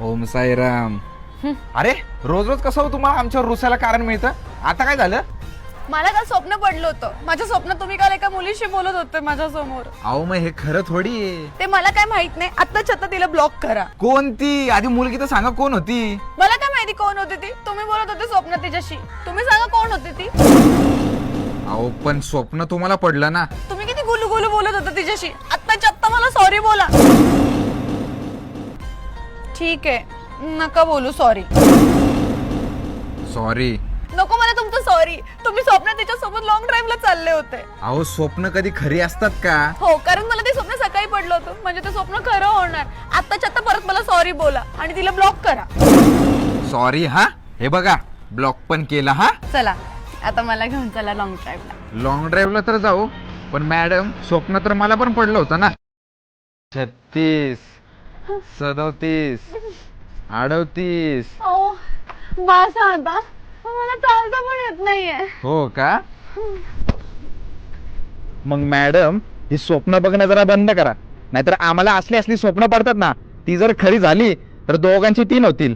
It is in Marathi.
ओम साईराम. अरे रोज रोज कसं तुम्हाला आमच्यावर रुसायला कारण मिळतं? आता काय झालं? मला काल स्वप्न पडलं होतं. माझ्या स्वप्नात तुम्ही काल एका मुलीशी बोलत होते माझ्या समोर. अहो मग हे खरं थोडी आहे. ते मला काय माहित नाही. आत्ताच्या आत्ता तिला ब्लॉक करा. कोणती? आधी मुलगी तर सांगा कोण होती? मला काय माहिती कोण होती ती. तुम्ही बोलत होते स्वप्नात तिच्याशी. तुम्ही सांगा कोण होती ती. अहो पण स्वप्न तुम्हाला पडलं ना. तुम्ही किती गुलू गुलू बोलत होते तिच्याशी. आत्ताच्या आत्ता मला सॉरी बोला. ठीक आहे, नका बोलू सॉरी. सॉरी. नको मला तुमचं सॉरी. तुम्ही स्वप्नात तिच्यासोबत लॉंग ड्राईव्हला चालले होते. अहो स्वप्न कधी खरी असतात का? हो, कारण मला ते स्वप्न सकाळी पडलं होतं. म्हणजे ते स्वप्न खरं होणार. आत्ताच्या आत्ता परत मला सॉरी बोला आणि तिला ब्लॉक करा. सॉरी. हा हे बघा, ब्लॉक पण केला. हा चला आता मला घेऊन चला लॉंग ड्राईव्हला. लॉंग ड्राईव्हला तर जाऊ, पण मॅडम स्वप्न तर मला पण पडलं होतं ना. 36 37 38. बस आता, मला चालता पण येत नाहीये. हो का? मग मॅडम ही स्वप्न बघणं जरा बंद करा, नाहीतर आम्हाला असली असली स्वप्न पडतात ना, ती जर खरी झाली तर दोघांची 3 होतील.